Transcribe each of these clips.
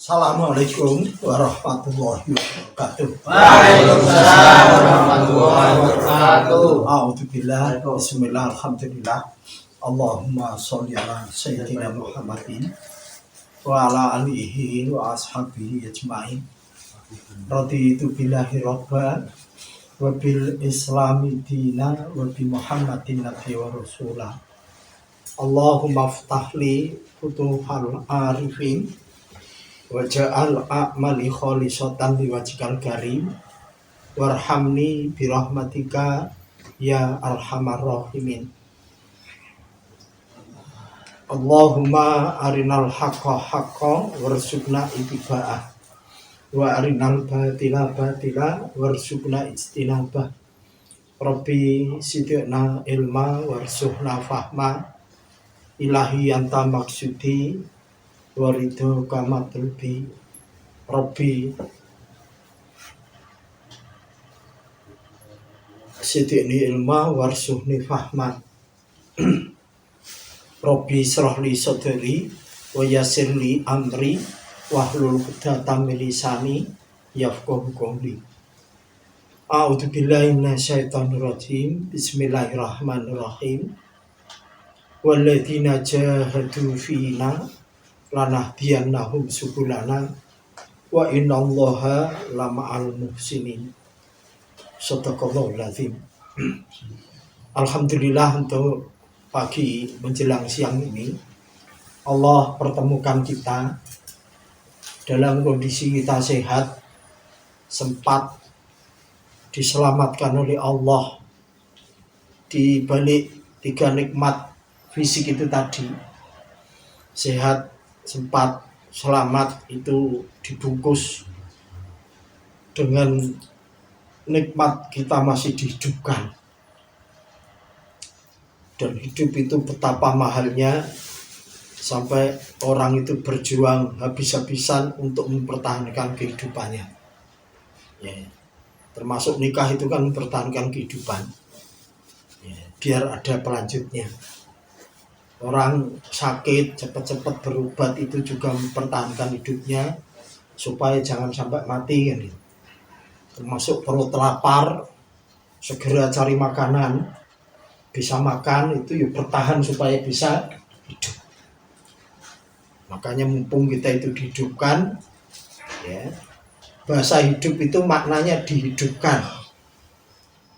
Assalamualaikum warahmatullahi wabarakatuh. Waalaikumsalam warahmatullahi wabarakatuh. A'udzubillah, bismillah, alhamdulillah. Allahumma sholli ala sayyidina Muhammadin wa ala alihi wa ashabihi ajma'in. Raditu billahi rabban wa bil islami dina wa bi Muhammadin nabiyya wa rasulah. Allahumma ftahli futuhal arifin waja'al a'mali kholisatan liwajhikal karim warhamni birahmatika ya arhamar rahimin. Allahumma arinal haqqa haqqa warzuqna ittiba'ah wa arinal batila batila warzuqna ijtinabah. Rabbi sidqna ilma warzuqna fahma ilahi anta maksudi warido kamatlubi. Rabbi sidqni ilma warzuqni fahma Rabbi srohli sodri wa yassirli amri wahlul 'uqdatam min lisani yafqahu qawli. A'udzu billahi minasyaitonir rajim. Bismillahirrahmanirrahim. Walladzina jahadu fina lanahdiyannahum subulana wa innallaha lama'al muhsinin. Shadaqallahul azim. Alhamdulillah, untuk pagi menjelang siang ini Allah pertemukan kita dalam kondisi kita sehat, sempat diselamatkan oleh Allah di balik 3 nikmat fisik itu tadi. Sehat, sempat, selamat itu dibungkus dengan nikmat kita masih dihidupkan. Dan hidup itu betapa mahalnya, sampai orang itu berjuang habis-habisan untuk mempertahankan kehidupannya. Ya, termasuk nikah itu kan mempertahankan kehidupan. Ya, biar ada pelanjutnya. Orang sakit cepat-cepat berobat itu juga mempertahankan hidupnya supaya jangan sampai mati kan. Termasuk perut lapar, segera cari makanan, bisa makan itu ya bertahan supaya bisa hidup. Makanya mumpung kita itu dihidupkan, ya, bahasa hidup itu maknanya dihidupkan,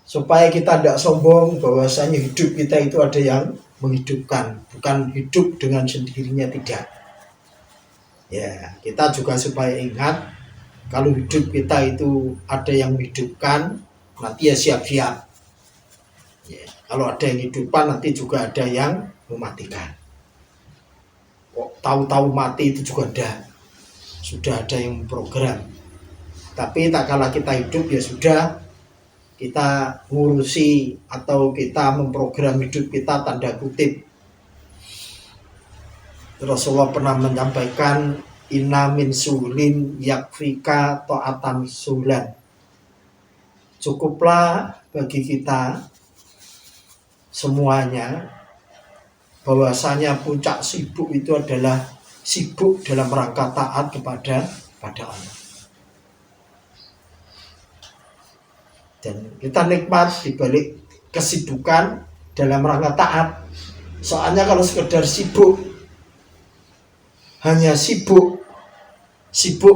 supaya kita tidak sombong bahwasanya hidup kita itu ada yang menghidupkan, bukan hidup dengan sendirinya, tidak. Ya, kita juga supaya ingat kalau hidup kita itu ada yang menghidupkan, nanti ya siap-siap. Ya, kalau ada yang hidupan nanti juga ada yang mematikan. Kok tahu-tahu mati itu juga sudah ada yang memprogram. Tapi tak kala kita hidup ya sudah, kita ngurusi atau kita memprogram hidup kita, tanda kutip. Rasulullah pernah menyampaikan, inna min sulin yakfika ta'atan sulan. Cukuplah bagi kita semuanya bahwasanya puncak sibuk itu adalah sibuk dalam rangka taat kepada Allah. Dan kita nikmat dibalik kesibukan dalam rangka taat. Soalnya kalau sekedar sibuk, hanya sibuk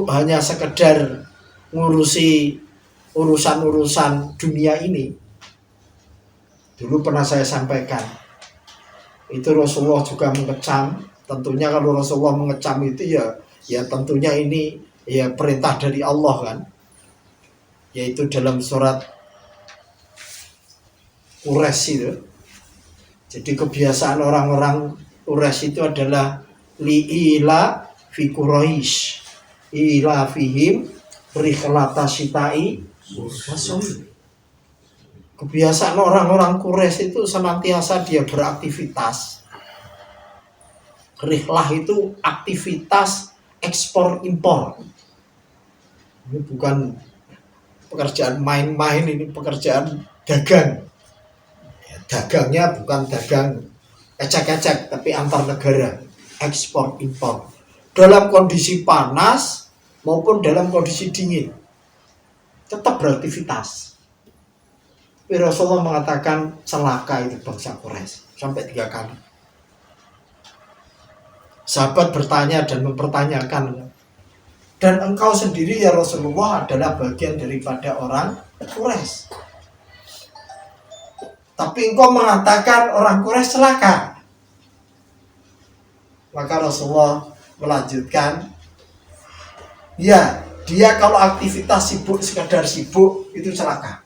hanya sekedar ngurusi urusan-urusan dunia ini. Dulu pernah saya sampaikan, itu Rasulullah juga mengecam. Tentunya kalau Rasulullah mengecam itu ya tentunya ini ya perintah dari Allah kan. Yaitu dalam surat Quraisy itu. Jadi kebiasaan orang-orang Quraisy itu adalah li'ila fi Quraisy ila fihim rikhlata sitai wasum. Kebiasaan orang-orang Quraisy itu senantiasa dia beraktivitas. Rihlah itu aktivitas ekspor impor. Ini bukan pekerjaan main-main, ini pekerjaan dagang. Ya, dagangnya bukan dagang ecek-ecek, tapi antar negara, ekspor impor. dalam kondisi panas maupun dalam kondisi dingin, tetap beraktivitas. Tapi Rasulullah mengatakan celaka itu bangsa Quraisy sampai 3 kali. Sahabat bertanya dan mempertanyakan, dan engkau sendiri ya Rasulullah adalah bagian daripada orang Quraisy, tapi engkau mengatakan orang Quraisy celaka. Maka Rasulullah melanjutkan, ya, dia kalau aktivitas sibuk, sekedar sibuk, itu celaka.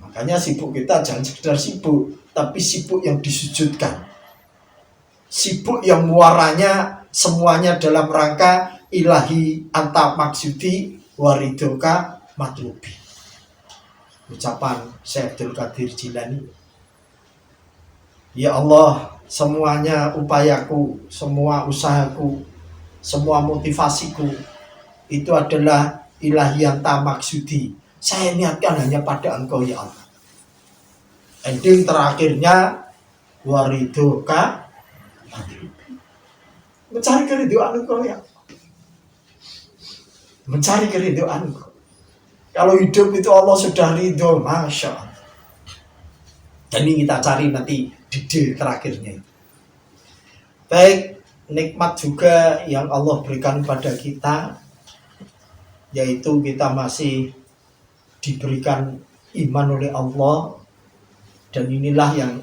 Makanya sibuk kita jangan sekedar sibuk, tapi sibuk yang disujudkan. Sibuk yang muaranya semuanya dalam rangka ilahi anta maksudi waridoka matlubi. Ucapan Syekh Abdul Qadir Jilani. Ya Allah, semuanya upayaku, semua usahaku, semua motivasiku itu adalah ilahi anta maksudi. Saya niatkan hanya pada engkau ya Allah. Ending terakhirnya waridoka, mencari keridhaan engkau ya, mencari keridhaan engkau. Kalau hidup itu Allah sudah ridho, masya Allah. Dan ini kita cari nanti di terakhirnya. Baik, nikmat juga yang Allah berikan pada kita, yaitu kita masih diberikan iman oleh Allah, dan inilah yang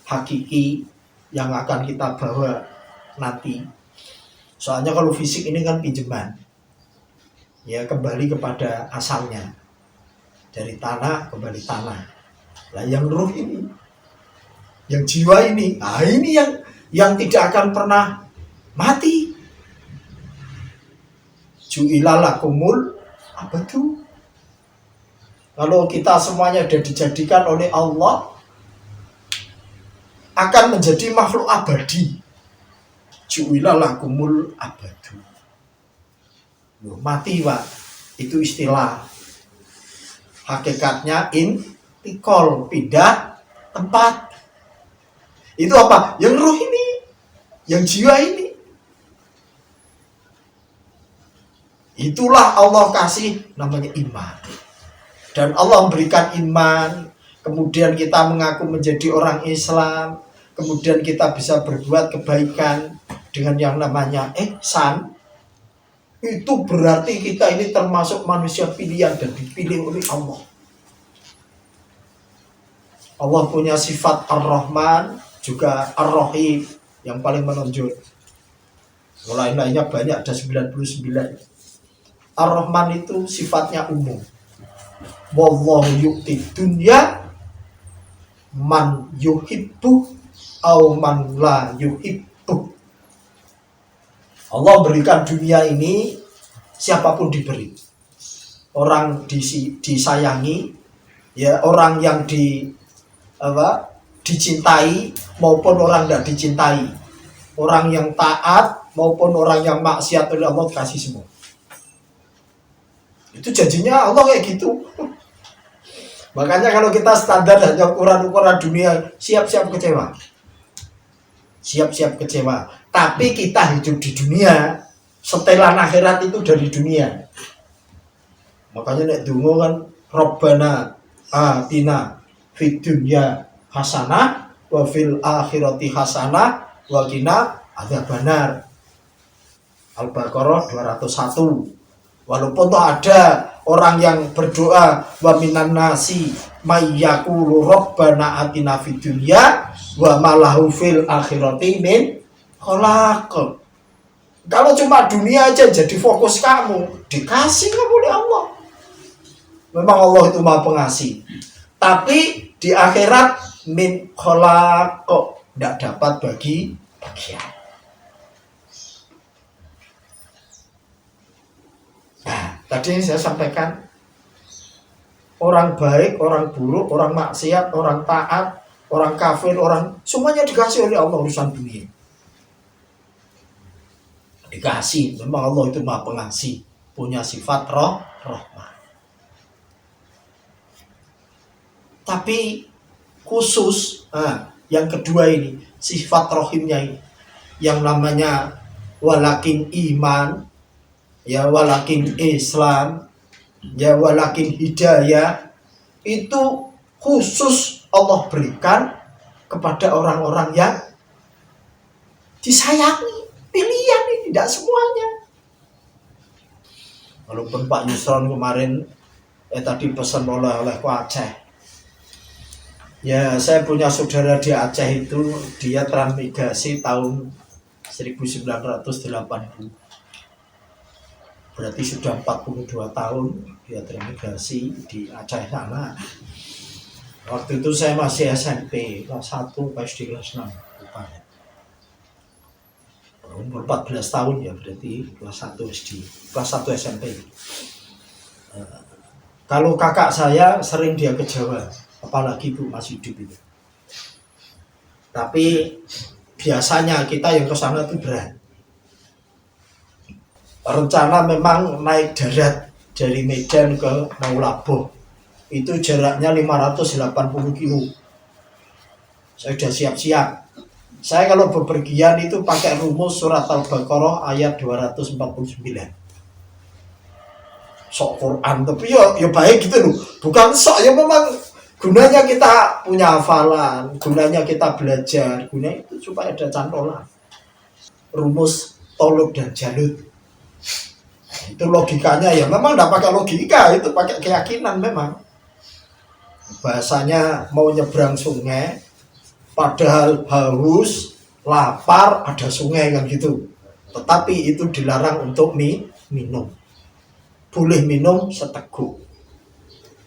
hakiki yang akan kita bawa nanti. Soalnya kalau fisik ini kan pinjaman, ya kembali kepada asalnya, dari tanah kembali tanah. Lah yang ruh ini, yang jiwa ini, ini yang tidak akan pernah mati. Ju'ilalakumul abadu. Kalau kita semuanya sudah dijadikan oleh Allah, akan menjadi makhluk abadi. Ju'ilalakumul abadu. Mati Pak, itu istilah. Hakikatnya intikal, pindah tempat. Itu apa? Yang ruh ini, yang jiwa ini. Itulah Allah kasih namanya iman. Dan Allah memberikan iman, kemudian kita mengaku menjadi orang Islam, kemudian kita bisa berbuat kebaikan dengan yang namanya ihsan. Itu berarti kita ini termasuk manusia pilihan dan dipilih oleh Allah. Allah punya sifat Ar-Rahman, juga Ar-Rahim yang paling menonjol. Lain-lainnya banyak, ada 99. Ar-Rahman itu sifatnya umum. Wallahu yu'ti dunya man yuhibbu au man la yuhibbu. Allah berikan dunia ini siapapun diberi. Orang disayangi, ya, orang yang dicintai maupun orang tidak dicintai. Orang yang taat maupun orang yang maksiat oleh Allah kasih semua. Itu janjinya Allah kayak gitu. Makanya kalau kita standar hanya ukuran-ukuran dunia, siap-siap kecewa. Siap-siap kecewa. Tapi kita hidup di dunia, setelah akhirat itu dari dunia. Makanya nek donga kan Rabbana atina fid dunya hasanah wa fil akhirati hasanah wa qina adzabannar. Al-Baqarah 201. Walaupun toh ada orang yang berdoa wa minan nasi may yaqulu rabbana atina fid dunya wa ma lahu fil akhirati min khalaq. Kalau cuma dunia aja jadi fokus kamu, dikasih kamu oleh Allah. Memang Allah itu Maha Pengasih. Tapi di akhirat min khalaq, tidak dapat bagi bagian. Nah, tadi saya sampaikan orang baik, orang buruk, orang maksiat, orang taat, orang kafir, orang semuanya dikasih oleh Allah urusan dunia. Dikasih, memang Allah itu Maha Pengasih, punya sifat rahmah. Tapi khusus yang kedua ini, sifat rohimnya ini, yang namanya walakin iman, ya walakin Islam, ya walakin hidayah, itu khusus Allah berikan kepada orang-orang yang disayangi. Pilihan ini tidak semuanya. Walaupun Pak Yusron kemarin tadi pesan oleh ke Aceh. Ya, saya punya saudara di Aceh itu, dia transmigrasi tahun 1980. Berarti sudah 42 tahun dia transmigrasi di Aceh sana. Waktu itu saya masih SMP, kelas 1, SD kelas 6. Umur 14 tahun ya, berarti kelas 1 SD, kelas 1 SMP. Kalau kakak saya sering dia ke Jawa, apalagi Bu masih hidup itu. Tapi biasanya kita yang ke sana itu berat. Rencana memang naik darat dari Medan ke Maulaboh. Itu jaraknya 580 kilo. Saya sudah siap-siap. Saya kalau bepergian itu pakai rumus surat Al-Baqarah ayat 249. Sok Quran, tapi ya baik gitu loh. Bukan sok, ya memang gunanya kita punya hafalan, gunanya kita belajar, gunanya itu supaya ada cantolan. Rumus Toluk dan Jalut. Itu logikanya ya memang tidak pakai logika, itu pakai keyakinan memang. Bahasanya mau nyebrang sungai, padahal haus, lapar, ada sungai kan gitu. Tetapi itu dilarang untuk minum. Boleh minum seteguk.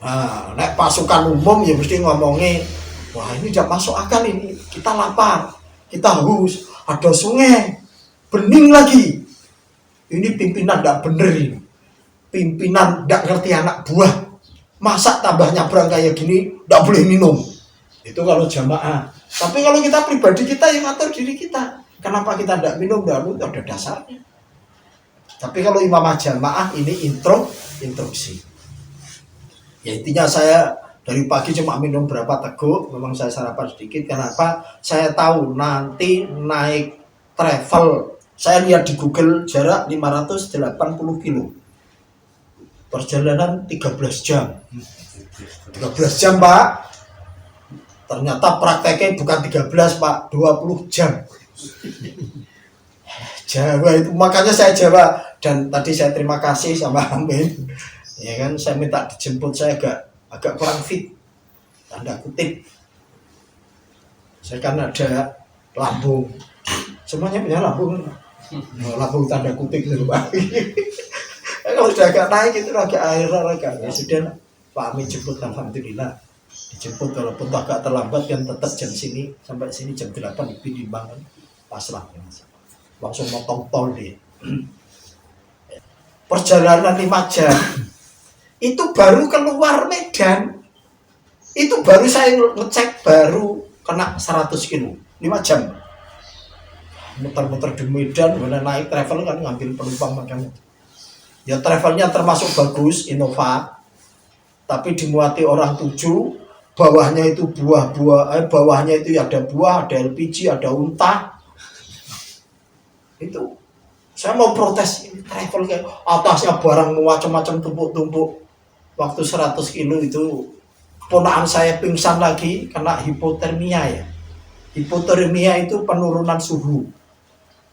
Nah, nek pasukan umum ya mesti ngomongnya, wah ini tidak masuk akal ini. Kita lapar, kita haus, ada sungai, bening lagi. Ini pimpinan tidak bener ini. Pimpinan tidak ngerti anak buah. Masa tambah nyabrang kayak gini, tidak boleh minum. Itu kalau jamaah. Tapi kalau kita pribadi, kita yang ngatur diri kita. Kenapa kita tidak minum? Tidak ada dasarnya. Tapi kalau imamah jamaah ini instruksi. Ya intinya saya dari pagi cuma minum berapa teguk. Memang saya sarapan sedikit. Kenapa? Saya tahu nanti naik travel. Saya lihat di Google jarak 580 kilo. Perjalanan 13 jam. 13 jam Pak. Ternyata prakteknya bukan 13 Pak, 20 jam. Jawa itu, makanya saya Jawa. Dan tadi saya terima kasih sama Amin. Ya kan, saya minta dijemput, saya agak kurang fit. Tanda kutip. Saya kan ada lambung. Semuanya punya lambung. Lambung tanda kutip gitu Pak. Kalau sudah agak naik itu agak air agak. Ya sudah Pak Amin jemput, alhamdulillah. Dijemput walaupun agak terlambat kan tetap jam sini sampai sini jam 8 lebih dibangun pasrah langsung motong tol dia. Perjalanan 5 jam itu baru keluar Medan, itu baru saya ngecek baru kena 100 kilo 5 jam muter-muter di Medan. Mana naik travel kan ngambil penumpang makanya ya travelnya termasuk bagus Innova, tapi dimuati orang 7. Bawahnya itu buah-buah, bawahnya itu ada buah, ada LPG, ada unta. Itu saya mau protes ini travel kayak atasnya barang macam-macam tumpuk-tumpuk. Waktu 100 kilo itu ponakan saya pingsan lagi kena hipotermia ya. Hipotermia itu penurunan suhu.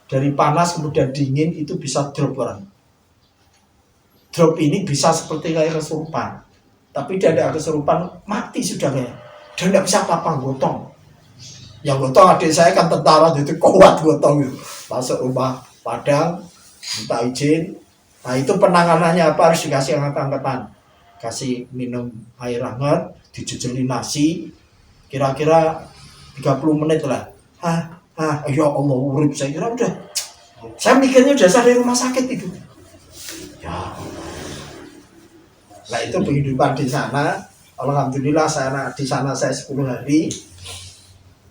Dari panas kemudian dingin itu bisa drop orang. Drop ini bisa seperti kayak kesurupan. Tapi dia ada kesurupan, mati sudah kayak. Dan tidak bisa apa-apa, gotong. Yang gotong adik saya kan tentara, jadi kuat gotong gitu. Masuk rumah Padang, minta izin. Nah itu penanganannya apa? Harus dikasih angkat-angkatan. Kasih minum air hangat, dijejeli nasi. Kira-kira 30 menit lah. Ya Allah, urip saya kira udah. Saya mikirnya udah dari rumah sakit itu. Ya nah itu kehidupan di sana. Alhamdulillah saya di sana saya 10 hari.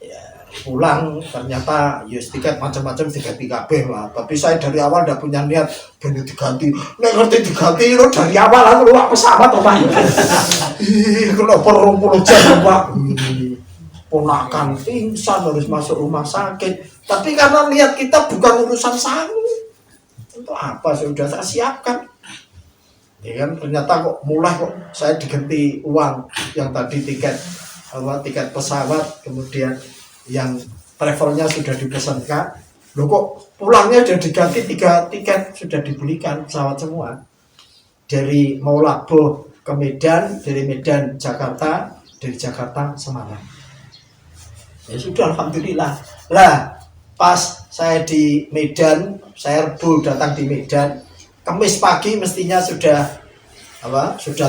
Ya, pulang ternyata tiket macam-macam diganti kabeh lah. Tapi saya dari awal udah punya niat bener diganti. Nek ngerti diganti lo dari awal aku luwak pesawat Pak. Kalau 20 jam Pak. Ponakan pingsan harus masuk rumah sakit. Tapi karena niat kita bukan urusan sangu. untuk apa sudah saya siapkan. Ya kan, ternyata kok mulai kok saya diganti uang yang tadi tiket pesawat, kemudian yang travelnya sudah dipesankan, loh kok pulangnya sudah diganti 3 tiket sudah dibelikan pesawat semua dari Maulabo ke Medan, dari Medan Jakarta, dari Jakarta Semarang. Ya sudah, alhamdulillah. Lah pas saya di Medan, saya Rebu datang di Medan, Kamis pagi mestinya sudah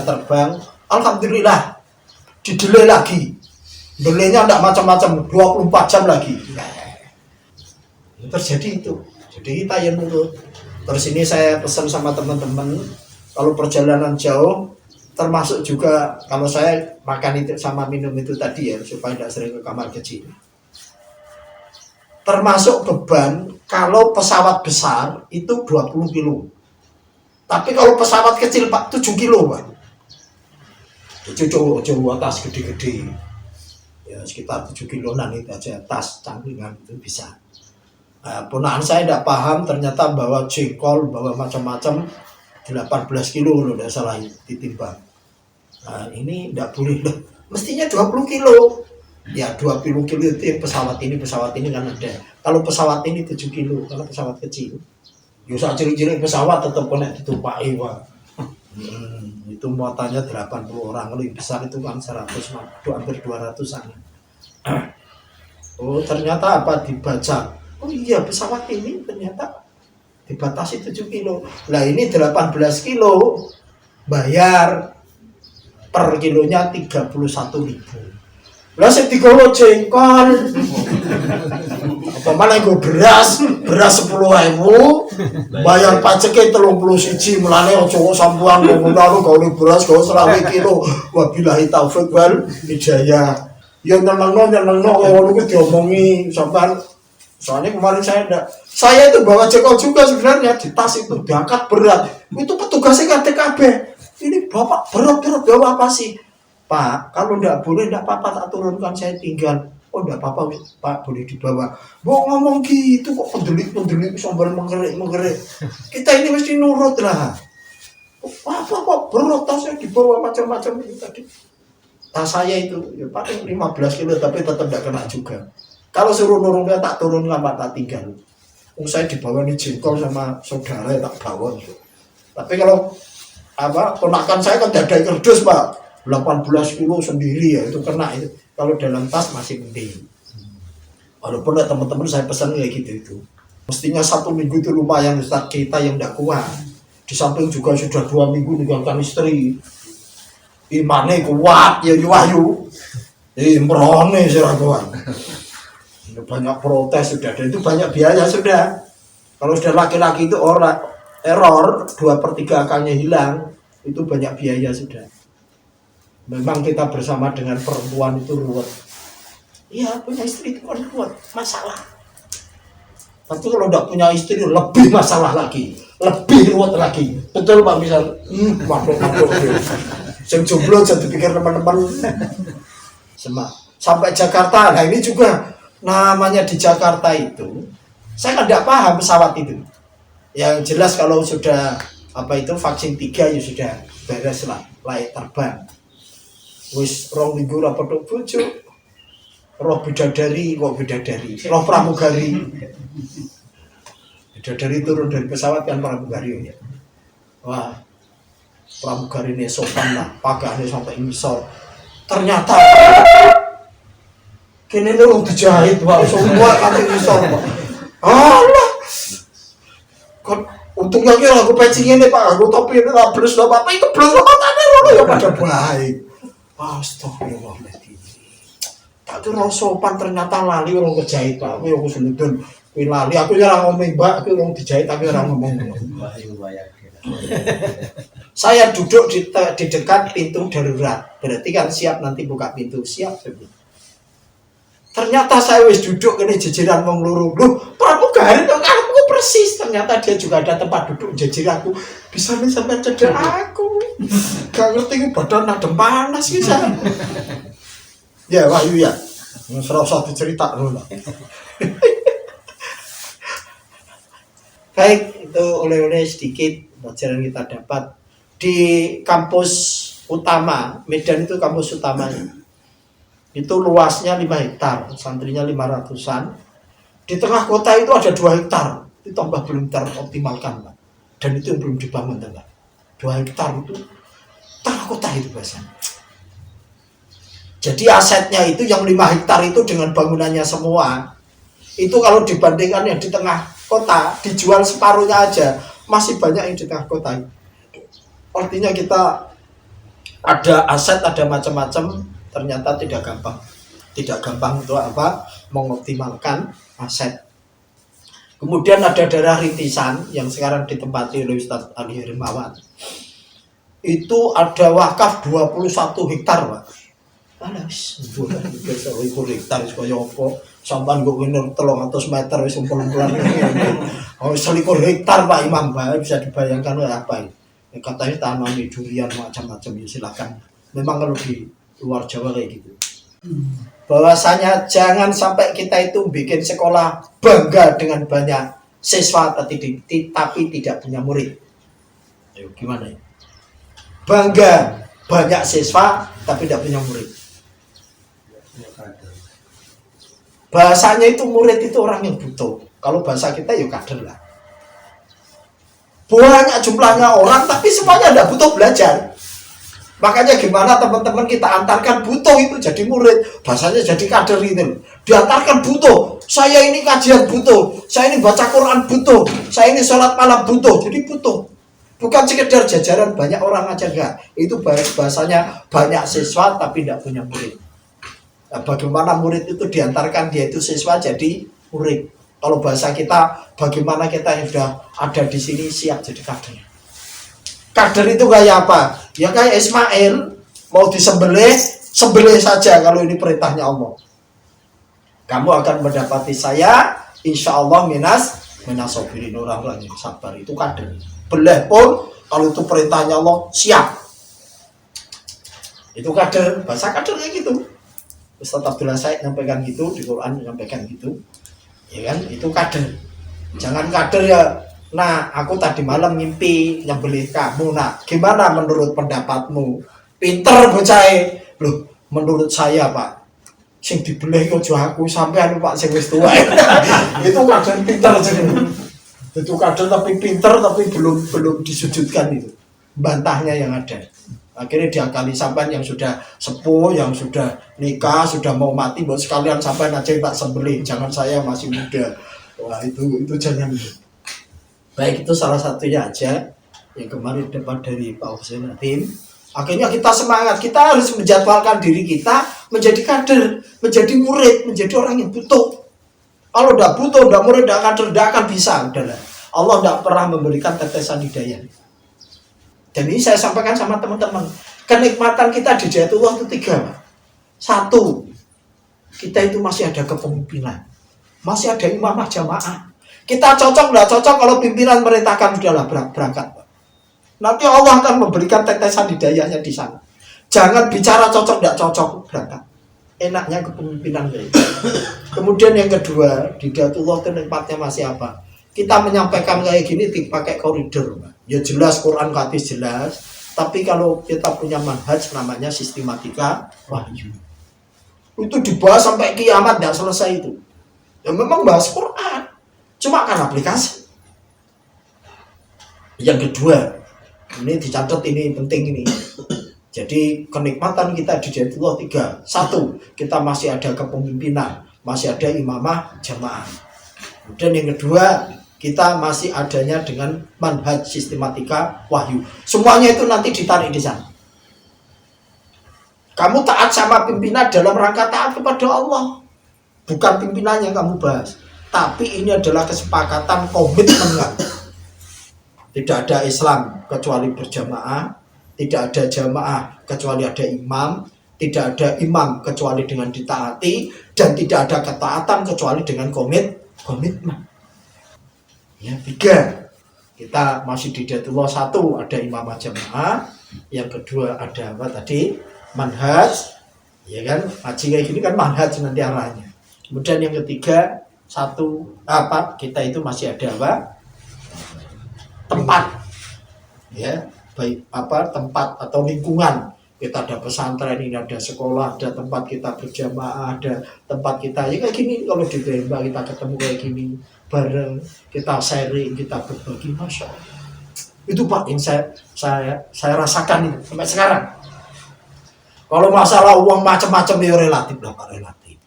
terbang. Alhamdulillah didelay lagi. Delaynya enggak macam-macam, 24 jam lagi. Terjadi itu. Jadi kita yang nurut. Terus ini saya pesan sama teman-teman, kalau perjalanan jauh, termasuk juga kalau saya makan itu sama minum itu tadi ya, supaya tidak sering ke kamar kecil. Termasuk beban kalau pesawat besar itu 20 kilo. Tapi kalau pesawat kecil Pak 7 kilo Pak. Jauh atas gede-gede. Ya sekitar 7 kiloan itu aja, tas cangkringan itu bisa. Ponakan saya tidak paham, ternyata bawa jengkol, bawa macam-macam 18 kilo loh, tidak salah ditimbang. Nah, ini tidak boleh loh. Mestinya 20 kilo. Ya 20 kilo itu yang pesawat ini kan ada. Kalau pesawat ini 7 kilo, kalau pesawat kecil. Ya saat ciri-ciri pesawat tetap kena ditumpaki Pak. Itu muatannya 80 orang, kalau yang besar itu kan 100, hampir 200-an. Oh ternyata apa dibaca? Oh iya pesawat ini ternyata dibatasi 7 kilo. Lah ini 18 kilo bayar per kilonya 31.000. Lah sing digowo jengkol. Apa malah gue beras 10.000, bayar pajaknya 31, mulane aja kok sampuan ngono gawe beras gawe 20 kilo. Wabillahi taufik wal hidayah. Ya nyenengno ngono ku diomongi sampean. Soalnya kemarin saya itu bawa jengkol juga sebenarnya di tas itu diangkat berat. Itu petugasnya KTKB. Ini Bapak berat bawa apa sih? Pak, kalau enggak boleh enggak apa-apa tak turunkan, saya tinggal. Oh enggak apa-apa Pak, boleh dibawa. Mau ngomong gitu kok pendelik sambil menggerik. Kita ini mesti nurut lah. Apa kok berat tasnya dibawa macam-macam itu tadi. Tas saya itu ya paling 15 kilo tapi tetap enggak kena juga. Kalau suruh nurunnya tak turunkan Pak, tak tinggal. Saya dibawa nih jengkol sama saudara ya tak bawa. Tapi kalau ponakan saya kan dadai kerdus Pak. 18 kilo sendiri ya itu kena itu. Kalau dalam tas masih mending. Walaupun teman-teman saya pesan kayak gitu itu. Mestinya 1 minggu itu lumayan Ustaz, kita yang tidak kuat. Di samping juga sudah 2 minggu meninggalkan istri. Imane kuat ya yuwayu. Merone siragoan. Banyak protes sudah, dan itu banyak biaya sudah. Kalau sudah laki-laki itu error 2/3 akalnya hilang, itu banyak biaya sudah. Memang kita bersama dengan perempuan itu ruwet. Iya punya istri itu kan ruwet, masalah. Tapi kalau tidak punya istri lebih masalah lagi, lebih ruwet lagi. Betul Pak misal, waduh. Yang jomblo jadi pikir teman-teman. Sampai Jakarta, nah ini juga namanya di Jakarta itu, saya kan tidak paham pesawat itu. Yang jelas kalau sudah vaksin 3 ya sudah beres lah, layak terbang. Wis 2 minggu ra padha bojo. Roh bidadari, roh pramugari. Bidadari turun dari pesawat kan pramugari ya. Wah, pramugari ini sopan lah, pakaiannya sampai ngisor. Ternyata kene lu dijahit Pak, semua kaki ngisor Pak. Allah. Kok untungnya ki aku peci ngene Pak, aku topi ini tak blus lho Pak, itu blus lho matane ngono ya pada baik. Astagfirullahaladzim. Tak tuh sopan ternyata lali orang kejahit Pak. Aku yang seludun, aku lali. Aku yang ngomong Mbak, aku yang dijahit tapi orang ngomong. Saya duduk di dekat pintu darurat. Berarti kan siap nanti buka pintu, siap. Ternyata saya wis duduk kene jejeran wong loro. Loh, pramugari kok aku persis. Ternyata dia juga ada tempat duduk jejer aku. Bisa nih sampai cedera aku. Gak ngerti badan adem panas bisa. Ya Wahyu ya. Serasa dicerita dulu. Baik, itu oleh-oleh sedikit pelajaran kita dapat di kampus utama Medan. Itu kampus utamanya itu luasnya 5 hektar, santrinya 500-an. Di tengah kota itu ada 2 hektar, itu tambah belum teroptimalkan, Pak. Dan itu yang belum dibangun, Pak. 2 hektar itu tengah kota itu biasanya. Jadi asetnya itu yang 5 hektar itu dengan bangunannya semua, itu kalau dibandingkan yang di tengah kota, dijual separuhnya aja, masih banyak yang di tengah kota. Artinya kita ada aset, ada macam-macam, ternyata tidak gampang untuk apa mengoptimalkan aset. Kemudian ada daerah Rintisan yang sekarang ditempati oleh Ustadz Ali Hermawan. Itu ada wakaf 21 hektar, Pak. Alas, 21 hektar kaya apa? Sampan kok ngene 300 meter wis umpul-umpulan. Oh, 21 hektar Pak Imam, Pak. Bisa dibayangkan apa ini? Katanya tanami durian macam-macam, ya silakan. Memang kalau di luar Jawa kayak gitu. Bahwasanya jangan sampai kita itu bikin sekolah bangga dengan banyak siswa tapi tidak punya murid. Ayo, gimana ya? Bangga banyak siswa tapi tidak punya murid. Bahasanya itu murid itu orang yang butuh. Kalau bahasa kita ya kader lah. Banyak jumlahnya orang tapi semuanya tidak butuh belajar. Makanya gimana teman-teman kita antarkan butuh itu jadi murid, bahasanya jadi kader itu. Diantarkan butuh, saya ini kajian butuh, saya ini baca Quran butuh, saya ini sholat malam butuh, jadi butuh. Bukan sekedar jajaran banyak orang aja, enggak. Itu bahasanya banyak siswa tapi tidak punya murid. Nah, bagaimana murid itu diantarkan dia itu siswa jadi murid. Kalau bahasa kita, bagaimana kita yang sudah ada di sini siap jadi kader. Kader itu kayak apa? Ya kayak Ismail, mau disembelih, sembelih saja kalau ini perintahnya Allah. Kamu akan mendapati saya, insya Allah minasobirin, orang-orang yang sabar. Itu kader. Beleh pun, kalau itu perintahnya Allah, siap. Itu kader, bahasa kader kayak gitu. Ustaz Abdullah Said nyampaikan gitu, di Quran nyampaikan gitu. Ya kan, itu kader. Jangan kader ya. Nah, aku tadi malam mimpi nyembelih kamu. Nah, gimana menurut pendapatmu? Pinter bocah. Loh, menurut saya, Pak, sing dibelih kok aku sampean Pak sing wis tuwa. Itu kader pinter jenenge. Itu kader tapi pinter tapi belum disujudkan itu. Bantahnya yang ada. Akhirnya diakali sampean yang sudah sepuh, yang sudah nikah, sudah mau mati, buat sekalian sampean aja tak sembelih. Jangan saya masih muda. Wah, itu jangan. Baik, itu salah satunya aja yang kemarin dapat dari Pak Hussein Nadim. Akhirnya kita semangat, kita harus menjadwalkan diri kita menjadi kader, menjadi murid, menjadi orang yang butuh. Kalau udah butuh, udah murid, udah kader, udah akan bisa. Udahlah. Allah tidak pernah memberikan tetesan hidayah. Dan ini saya sampaikan sama teman-teman. Kenikmatan kita di Hidayatullah itu 3. 1, kita itu masih ada kepemimpinan. Masih ada imamah jamaah. Kita cocok nggak cocok kalau pimpinan merintahkan udahlah berangkat. Nanti Allah akan memberikan tetesan hidayahnya di sana. Jangan bicara cocok nggak cocok, berangkat. Enaknya kepemimpinan gitu. Kemudian yang kedua, di Hidayatullah itu nikmatnya masih apa? Kita menyampaikan kayak gini dipakai koridor. Ya jelas Quran hadis jelas, tapi kalau kita punya manhaj namanya sistematika wahyu. Itu dibahas sampai kiamat nggak selesai itu. Ya memang bahas Quran. Cuma kan aplikasi. Yang kedua, ini dicatat, ini penting ini. Jadi kenikmatan kita di Hidayatullah 3. 1, kita masih ada kepemimpinan, masih ada imamah jamaah. Dan yang kedua, kita masih adanya dengan manhaj sistematika wahyu. Semuanya itu nanti ditarik di sana. Kamu taat sama pimpinan dalam rangka taat kepada Allah. Bukan pimpinannya kamu bahas. Tapi ini adalah kesepakatan komitmen. Tidak ada Islam kecuali berjamaah, tidak ada jamaah kecuali ada imam, tidak ada imam kecuali dengan ditaati, dan tidak ada ketaatan kecuali dengan komitmen. Ya, 3. Kita masih di Hidayatullah 1, ada imam jamaah, yang kedua ada apa tadi? Manhaj. Ya kan? Haji kayak gini kan manhaj nanti arahnya. Kemudian yang ketiga, kita itu masih ada apa? tempat, ya, baik tempat atau lingkungan. Kita ada pesantren, ini ada sekolah, ada tempat kita berjamaah, ada tempat kita ya kayak gini. Kalau di Bemba kita ketemu kayak gini bareng, kita sharing, kita berbagi, masya Allah. Itu Pak yang saya rasakan itu sampai sekarang. Kalau masalah uang macam-macam ya relatif lah Pak, relatif.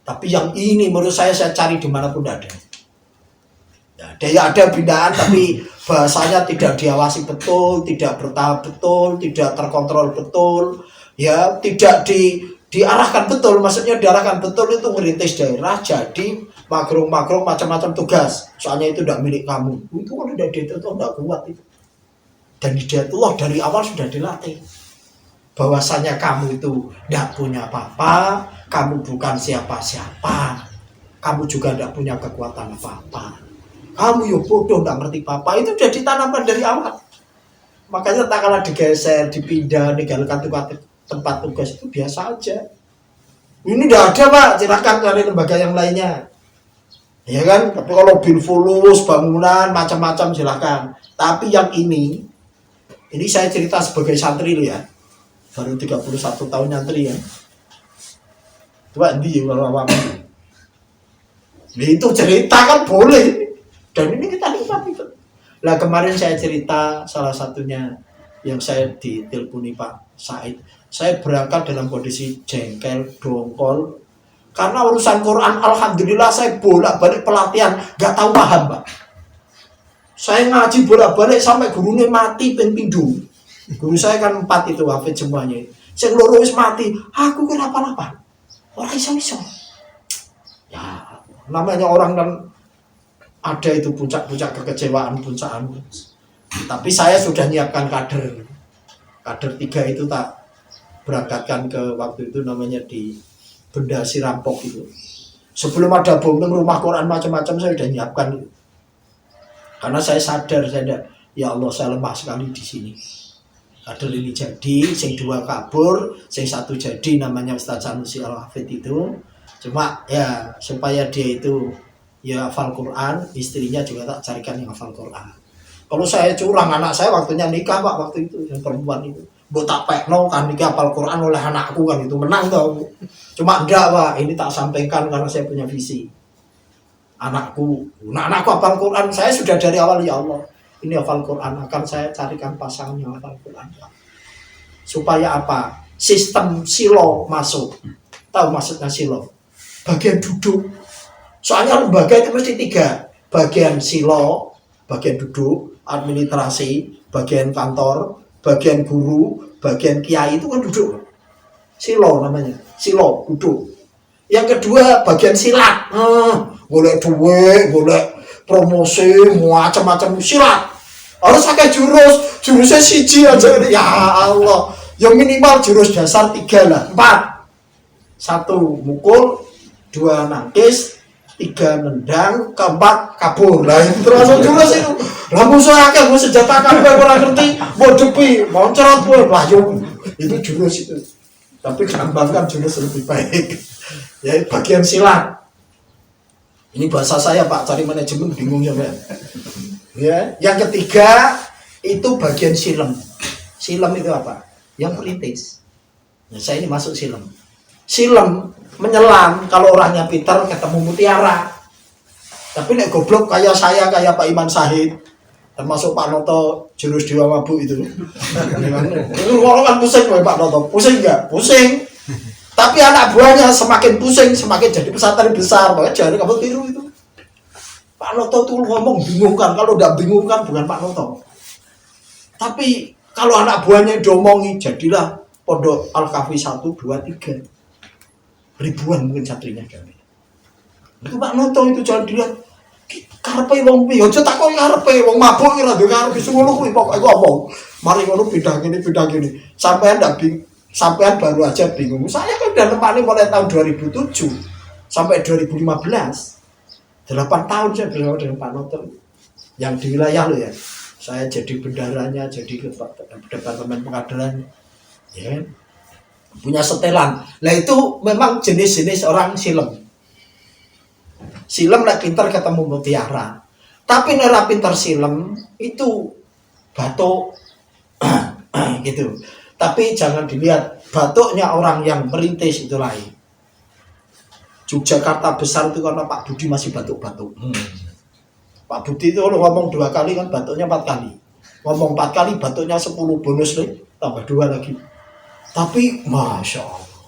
Tapi yang ini menurut saya cari dimanapun tidak ada. Ada binaan tapi bahasanya tidak diawasi betul, tidak bertahap betul, tidak terkontrol betul, ya tidak diarahkan betul. Maksudnya diarahkan betul itu merintis daerah jadi makro macam-macam tugas. Soalnya itu tidak milik kamu. Itu kalau tidak ditutup tidak kuat itu. Dan Hidayatullah dari awal sudah dilatih bahwasanya kamu itu tidak punya apa-apa, kamu bukan siapa-siapa, kamu juga tidak punya kekuatan apa-apa. Kamu yo bodoh, nggak ngerti apa-apa. Itu udah ditanamkan dari awal. Makanya tak kalah digeser, dipindah, ninggalkan tempat tugas itu biasa aja. Ini udah ada Pak, silakan cari lembaga yang lainnya. Ya kan? Tapi kalau bil fulus, bangunan, macam-macam silakan. Tapi yang ini saya cerita sebagai santri loh ya. Baru 31 tahun nyantri ya. Coba di walau itu cerita kan boleh. Dan ini kita nikmati. Nah kemarin saya cerita salah satunya yang saya diteleponi Pak Said. Saya berangkat dalam kondisi jengkel, dongkol. Karena urusan Quran, alhamdulillah saya bolak-balik pelatihan, gak tahu paham Pak. Saya ngaji bolak-balik sampai gurunya mati pindung. Guru saya kan 4 itu hafid semuanya. Saya loro wis mati, aku kenapa-napa. Orang iso-iso. Ya, namanya orang kan ada itu puncak-puncak kekecewaan, puncak. Tapi saya sudah nyiapkan kader 3 itu tak berangkatkan ke waktu itu namanya di Benda Sirampok itu. Sebelum ada bom rumah Quran macam-macam saya sudah nyiapkan itu. Karena saya sadar ya Allah saya lemah sekali di sini. Kader ini jadi, sing 2 kabur, sing 1 jadi namanya Ustaz Sanusi Al-Hafid itu. Cuma ya supaya dia itu ya hafal Quran, istrinya juga tak carikan yang hafal Quran. Kalau saya curang, anak saya waktunya nikah Pak, waktu itu yang perempuan itu. Mbok tak pekno kan nikah hafal Quran oleh anakku kan itu menang tau. Cuma enggak Pak, ini tak sampaikan karena saya punya visi. Anakku hafal Quran, saya sudah dari awal ya Allah. Ini hafal Quran akan saya carikan pasangan yang hafal Quran. Supaya apa? Sistem silo masuk. Tahu maksudnya silo? Bagian duduk. Soalnya lembaga itu mesti 3, bagian silo, bagian duduk, administrasi, bagian kantor, bagian guru, bagian kiai itu kan duduk. Silo namanya, silo duduk. Yang kedua bagian silat, boleh duit, boleh promosi, macam-macam silat. Harus pakai jurusnya siji aja. Ya Allah, yang minimal jurus dasar 3 lah, 4. 1 mukul, 2 nangkis, 3 nendang, 4 kabur. Lah itu termasuk jurus itu. Lah musuh akeh gue senjata kabeh ora ngerti, mau depi, mau cerot gue layung. Itu jurus itu. Tapi kembangkan jurus lebih baik. Ya bagian silat. Ini bahasa saya Pak, cari manajemen bingung ya Pak. Ya, yang ketiga itu bagian silem. Silem itu apa? Yang perintis. Nah, saya ini masuk silem. Silem menyelam, kalau orangnya pintar ketemu mutiara. Tapi nek goblok kayak saya, kayak Pak Iman Sahid, termasuk Pak Noto jurus Dewa Mabuk itu. Kalau kan pusing Pak Noto, pusing enggak? Pusing. Tapi anak buahnya semakin pusing, semakin jadi pesantren besar. Makanya jangan kamu tiru itu. Pak Noto tuh ngomong bingungkan, kalau udah bingungkan bukan Pak Noto. Tapi kalau anak buahnya diomongi, jadilah Pondok Al-Kahfi 1, 2, 3. Ribuan mungkin santrinya kami. Itu Pak Noto itu jangan dilihat. Karepe wong piye? Aja takon karepe wong mabuk ora ndek karep iso ngono kuwi pokoke ngomong. Mari ngono pindah gini. Sampean ndak sampean baru aja bingung. Saya kan udah nemani mulai tahun 2007 sampai 2015. 8 tahun saya bersama dengan Pak Noto yang di wilayah lo ya. Saya jadi bendaranya, jadi departemen pengadilan, ya, punya setelan. Nah itu memang jenis-jenis orang silem. Silem lah pintar ketemu mutiara. Tapi nek pinter silem itu batuk gitu. Tapi jangan dilihat batuknya orang yang merintis itu lain. Yogyakarta besar itu karena Pak Budi masih batuk-batuk. Pak Budi itu kalau ngomong 2 kali kan batuknya 4 kali. Ngomong 4 kali batuknya 10 bonus nih, tambah 2 lagi. Tapi Masya Allah.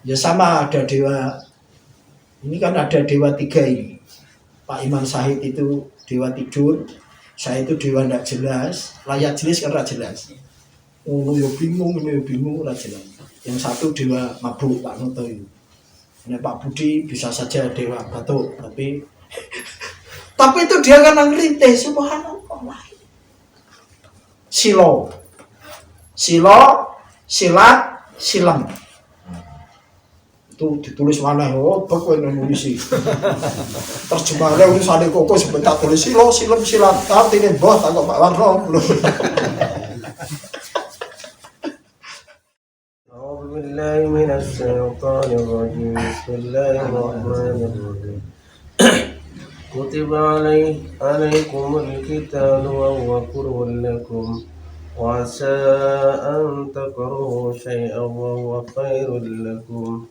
Ya sama ada dewa. Ini kan ada dewa 3 ini. Pak Iman Syahid itu dewa tidur. Saya itu dewa tidak jelas. Layak jelas kan tidak jelas. Oh ya bingung, ini bingung, tidak jelas. Yang satu dewa mabuk, Pak Noto itu. Ini Pak Budi bisa saja dewa batuk, tapi itu dia kan ngerintih, subhanallah. Silo, silat, silam. Itu ditulis mana? Oh, bagus nulis. Terjemahnya urusan koko sebentar tulis silo, silam, silat. Artinya bos tak kok Pak Warno. بالله من الشيطان الرجيم بسم الله الرحمن الرحيم كتب عليكم القتال وهو كره لكم وعسى أن تكرهوا شيئا وهو خير لكم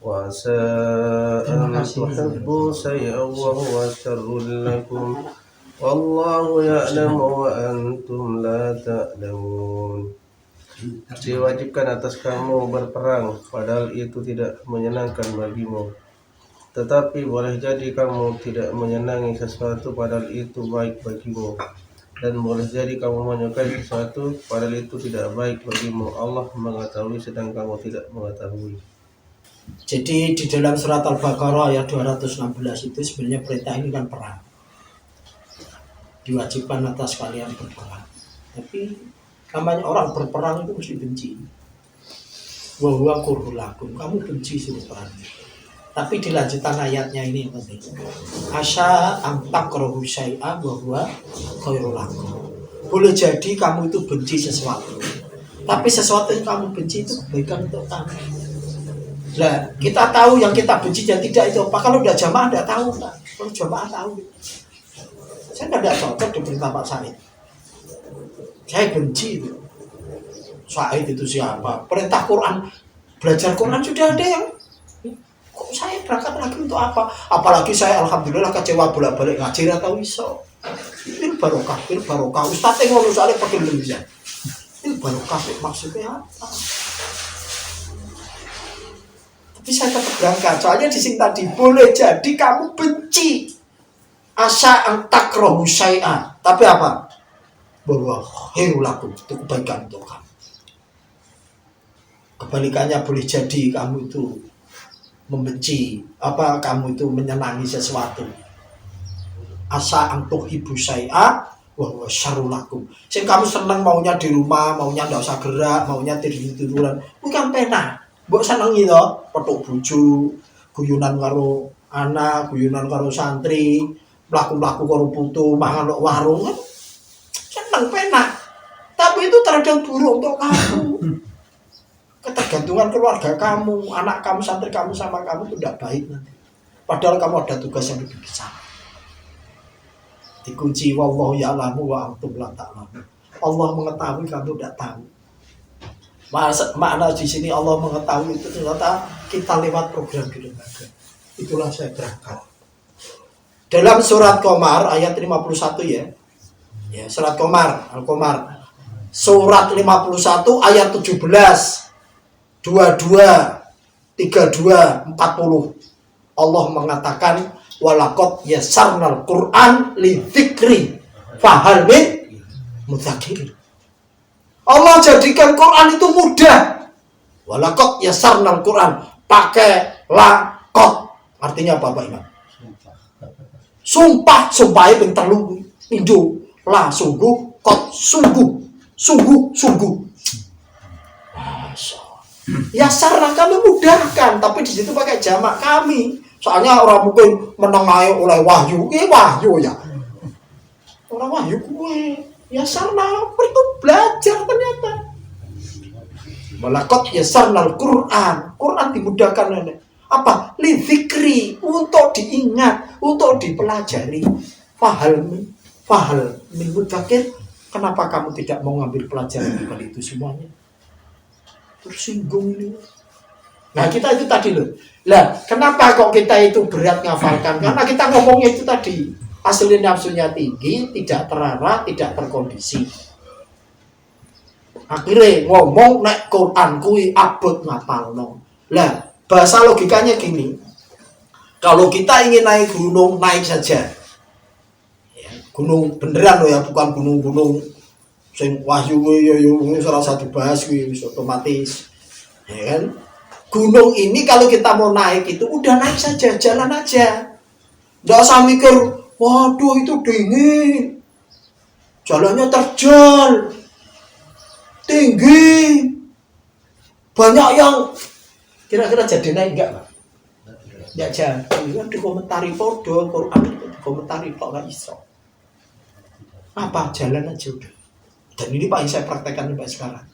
وعسى أن تحبوا شيئا وهو شر لكم والله يعلم وأنتم لا تعلمون. Diwajibkan atas kamu berperang, padahal itu tidak menyenangkan bagimu. Tetapi boleh jadi kamu tidak menyenangi sesuatu, padahal itu baik bagimu. Dan boleh jadi kamu menyukai sesuatu, padahal itu tidak baik bagimu. Allah mengetahui sedang kamu tidak mengetahui. Jadi di dalam surat Al-Baqarah ayat 216 itu sebenarnya perintah ini kan perang. Diwajibkan atas kalian berperang. Tapi namanya orang berperang itu mesti benci. Wa huwa kurhul lakum, kamu benci suruh perang. Tapi di lanjutan ayatnya ini yang penting. Asa amtak rohu syai'a wa huwa khairul lakum. Boleh jadi kamu itu benci sesuatu, tapi sesuatu yang kamu benci itu kebaikan untuk kamu. Nah, kita tahu yang kita benci dan tidak itu apa. Kalau udah jamaah tidak tahu, Pak. Kalau jamaah tahu. Saya tidak cocok di perintah Pak Said. Saya benci itu. Said itu siapa? Perintah Quran, belajar Quran sudah ada yang. Kok saya berangkat lagi untuk apa? Apalagi saya alhamdulillah kecewa bolak-balik ngaji atau iso. Ini barokah. Ustadz ngono soalnya pakai Indonesia. Ini barokah maksudnya apa? Tapi saya tetap berangkat. Soalnya di sini tadi boleh jadi kamu benci. Asa antak rohu syai'an. Tapi apa? Bahwa khairul lakum, itu kebaikan untuk kamu. Kebalikannya boleh jadi kamu itu membenci, kamu itu menyenangi sesuatu. Asa antuk ibu syai'a wa huwa syarrul lakum. Sing kamu seneng maunya di rumah, maunya ndak usah gerak, maunya tidur-tiduran. Bukan penak. Mbok senengi to, petuk bojo, guyunan karo anak, guyunan karo santri, mlaku-mlaku karo putu, mangan nang warung kan. Seneng penak. Tapi itu terhadap buruk untuk kamu. Ketergantungan keluarga kamu, anak kamu, santri kamu sama kamu itu tidak baik nanti. Padahal kamu ada tugas yang lebih besar. Dikunci wallahu ya'lamu wa antum la ta'lamun. Allah mengetahui, kamu tidak tahu. Makna di sini Allah mengetahui itu ternyata kita lewat program di lembaga. Itulah saya berangkat. Dalam surat Qamar ayat 51 ya. Ya, surat Qamar, Al-Qamar. Surat 51 ayat 17. 22, 32, 40. Allah mengatakan walaqad yassarnal Qur'an lidzikri fahal min mudzakir. Allah jadikan Quran itu mudah. Walaqad yassarnal Qur'an, pakai laqad. Artinya apa Pak Imam? Sumpah ping 3 Indo. La sungguh, qad sungguh. Yasarna, kami mudahkan, tapi di situ pakai jamak kami. Soalnya orang mungkin menengahi oleh wahyu, wahyu ya. Orang wahyu gue, yasarna itu belajar ternyata. Walaqad yasarnal Qur'an, Quran dimudahkan ini. Apa? Lidzikri, untuk diingat, untuk dipelajari. fahal min mudzakir, kenapa kamu tidak mau ngambil pelajaran dari itu semuanya? Tersinggung ini. Nah kita itu tadi loh. Lah kenapa kok kita itu berat ngafalkan? Karena kita ngomongnya itu tadi, aslinya nafsunya tinggi, tidak terarah, tidak terkondisi. Akhirnya ngomong nek Quran kui abot ngapalno. Lah bahasa logikanya gini, kalau kita ingin naik gunung, naik saja ya, gunung beneran loh ya, bukan gunung-gunung sing wahyu yo salah satu bahas otomatis ya kan. Gunung ini kalau kita mau naik itu udah naik saja, jalan aja, nggak usah mikir waduh itu dingin, jalannya terjal, tinggi, banyak yang kira-kira jadi naik enggak Pak? Enggak jadi, kan dikomentari podo, Quran dikomentari kok nggak iso. Apa jalan aja udah. Dan ini Pak yang saya praktekkan sampai sekarang.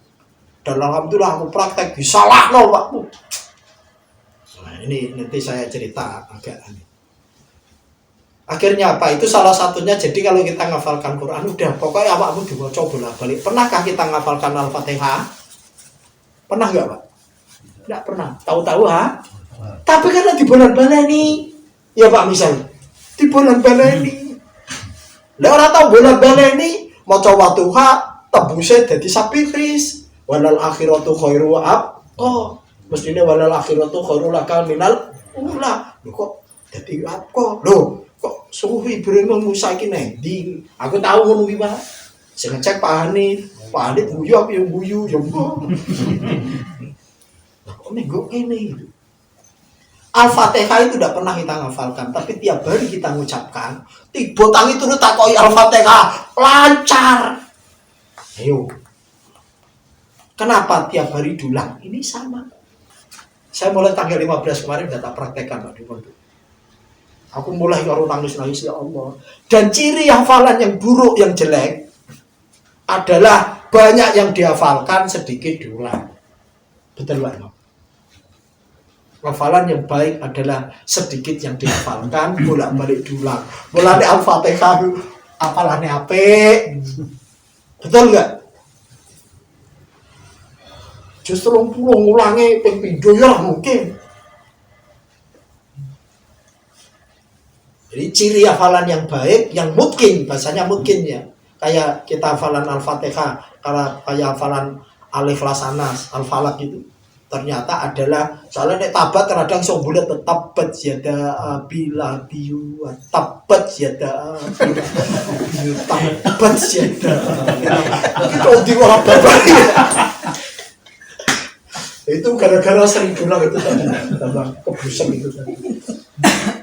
Dan alhamdulillah aku praktek disalah loh Pak. Nah ini nanti saya cerita agak aneh. Akhirnya apa? Itu salah satunya. Jadi kalau kita ngafalkan Quran udah pokoknya awakmu dibaca bolak-balik. Pernahkah kita ngafalkan Al-Fatihah? Pernah nggak Pak? Nggak pernah. Tahu-tahu ha? Tapi karena di bulan baleni, ya Pak misalnya di bulan baleni. Lah orang tahu bulan baleni maca watuha tebusnya jadi sapiris. Walal akhiratu khairu wa abqa. Mestinya walal akhiratu khairu laka minal ula. Loh kok jadi apa? Loh kok suhu Ibrahim Musa iki nendi? Aku tahu ngono iki Pak. Sing ngecek Pak Hanif guyu apa yang guyu ya mbok. Lah kok nego kene gitu. Al-Fatihah itu tidak pernah kita ngafalkan, tapi tiap hari kita mengucapkan. Tiba tangi itu takoi Al-Fatihah lancar. Ayo. Kenapa tiap hari diulang? Ini sama. Saya mulai tanggal 15 kemarin data praktekkan Pak di pondok. Aku mulai baru nangis-nangis ya Allah. Dan ciri hafalan yang buruk, yang jelek adalah banyak yang dihafalkan, sedikit diulang. Betul Pak? Hafalan yang baik adalah sedikit yang dihafalkan, bolak-balik diulang. Mulai Al-Fatihah hafalannya apik. Betul enggak? Justru 30 ngulangi ping pindho ya mungkin. Jadi ciri hafalan yang baik, yang mungkin, bahasanya mungkin ya. Kayak kita hafalan Al-Fatihah, kayak hafalan Al-Ikhlas Anas, Al-Falaq gitu. Ternyata adalah soalnya nek tabat kadang sok bulat tabat yada bila biu tabat yada tabat yada itu di orang bapak itu gara-gara sering pulang itu tambah kebusan itu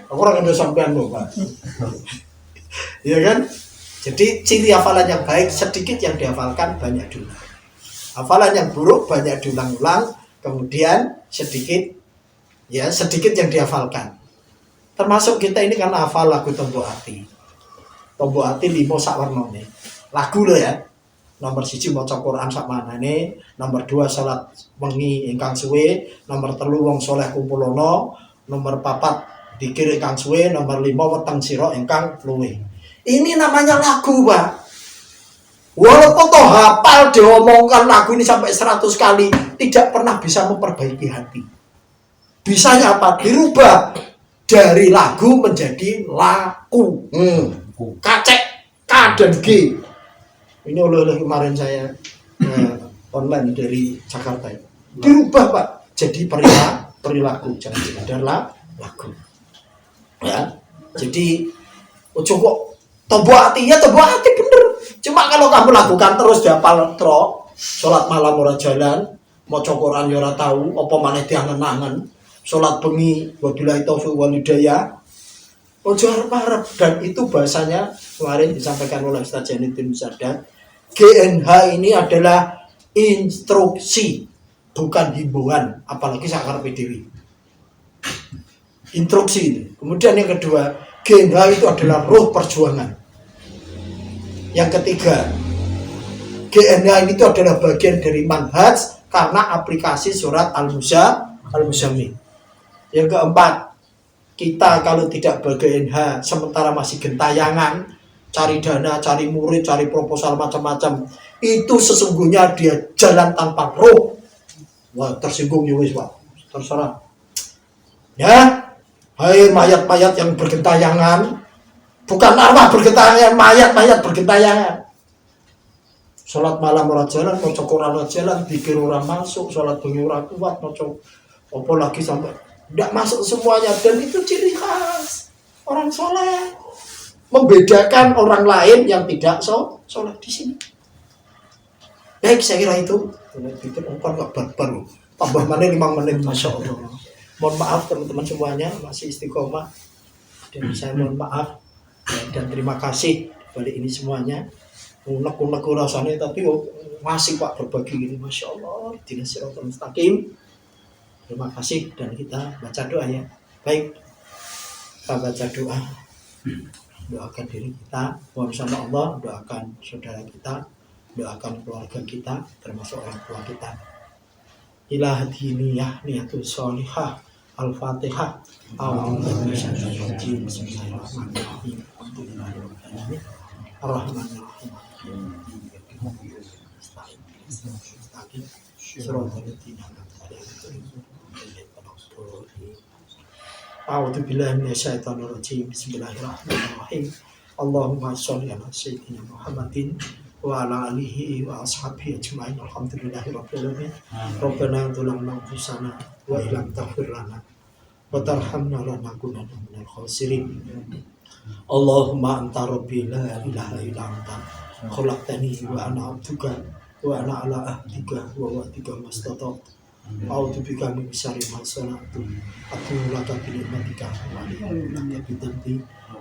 aku orang ada sampean loh Pak ya kan. Jadi ciri hafalan yang baik sedikit yang dihafalkan, banyak diulang. Hafalan yang buruk banyak diulang-ulang, kemudian sedikit yang dihafalkan. Termasuk kita ini karena hafal lagu Tombo Ati 5 sak warnane. Lagu loh ya. Nomor 1 maca Quran sak manane, nomor 2 salat wengi ingkang suwe, nomor 3 wong saleh kumpulono, nomor 4 dikir ingkang suwe, nomor 5 weteng sira ingkang luwih. Ini namanya lagu, Pak. Walaupun toh hafal diomongkan lagu ini sampai 100 kali, tidak pernah bisa memperbaiki hati. Bisanya apa? Dirubah dari lagu menjadi laku. Kacek K dan G. Ini oleh kemarin saya online dari Jakarta. Dirubah Pak, jadi perilaku, jangan sekedar lagu. Ya, jadi coba tombol hati bener. Cuma kalau kamu lakukan terus dihafal tro, sholat malam ora jalan, maca Quran ya ora tahu, apa maneh diangen-angen, sholat bengi wabillahi taufiq wal hidayah. Ojo arep-arep, dan itu bahasanya kemarin disampaikan oleh Ustaz Jainuddin Musadad. GNH ini adalah instruksi, bukan himbauan, apalagi sakar PDW. Instruksi itu. Kemudian yang kedua, GNH itu adalah roh perjuangan. Yang ketiga, GNH itu adalah bagian dari manhaj karena aplikasi surat Al-Muzammil. Yang keempat, Kita kalau tidak ber-GNH sementara masih gentayangan, cari dana, cari murid, cari proposal macam-macam, itu sesungguhnya dia jalan tanpa roh. Wah, tersinggung ya wis, Pak. Terserah. Ya, hai mayat-mayat yang bergentayangan, bukan arwah bergentayangan, mayat-mayat bergentayangan. Sholat malam ora jalan, mau Quran ora jalan, pikir orang masuk, sholat bengi ora kuat, mau apa lagi sampai tidak masuk semuanya. Dan itu ciri khas orang soleh, membedakan orang lain yang tidak soleh di sini. Baik, saya kira itu. Pikir engkau nggak barbar, tambah mana 5 menit, masya Allah. Mohon maaf teman-teman semuanya, masih istiqomah, dan saya mohon maaf dan terima kasih balik ini semuanya. Unek-unek rasanya, tapi masih Pak berbagi ini, masya Allah. Ihdinas siratal mustaqim. Terima kasih, dan kita baca doa ya. Baik, kita baca doa. Doakan diri kita, mohon sama Allah, doakan saudara kita, doakan keluarga kita, termasuk orang tua kita. Ila hadiniyah niyatul sholihah. Al-Fatihah. Bismillahirrahmanirrahim. Alhamdulillahirrahmanirrahim. Ar-Rahmanirrahim. A'udzu billahi minasyaitonir rajim. Bismillahirrahmanirrahim. Allahumma sholli ala sayyidina Muhammadin wa ala alihi wa ashabihi ajma'in. Alhamdulillahirabbil alamin. Rabbana dzalamna anfusana wa illam taghfir lana wa tarhamna lanakunanna minal khasirin. Allahumma anta rabbi la ilaha illa anta khalaqtani wa ana 'abduka wa ana ala ahdika wa wa'dika mastata'tu. A'udzu bika min syarri ma sana'tu. Aqulu laka bi ni'matika wa laka bi dhanbi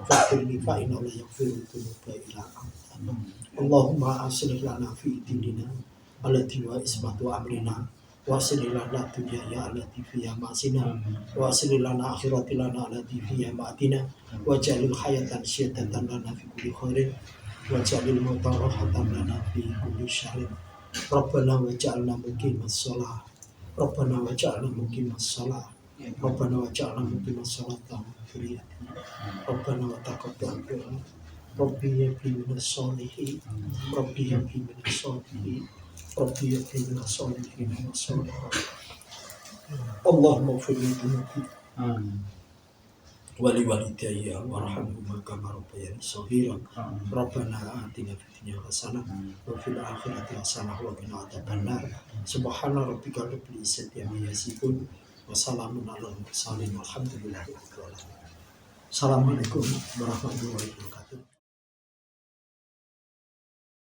faghfirli fa innahu la yaghfiru dzunuba illa anta. Allahumma aslih lana fi dinina allati wa ismatu amrina wa aslih lana dunya allati fiha ma'sina wa aslih lana akhiratina allati fiha ma'tina wa jalil hayatan syidatan lana fi kulli khairin wa jalil mauta rahatan lana fi kulli syarrin. Rabbana waj'alna muqimas shalah. Rabbana waj'alna muqimas shalah. Rabbana waj'alna muqimas shalati wa dzurriyyatina. Rabbana wa taqabbal du'a. Rabbi habli minas sholihin. Rabbi habli minas sholihin. Rabbi habli minas sholihin wa sholihat. Allahumma ighfir li dhunubi wa li walidayya warhamhuma kama rabbayani shaghira. Rabbana atina fid dunya hasanah wa fil akhirati hasanah wa qina adzabannar. Subhana rabbika rabbil izzati amma yasifun wa salamun alal mursalin walhamdulillahi rabbil alamin. Assalamualaikum warahmatullahi wabarakatuh.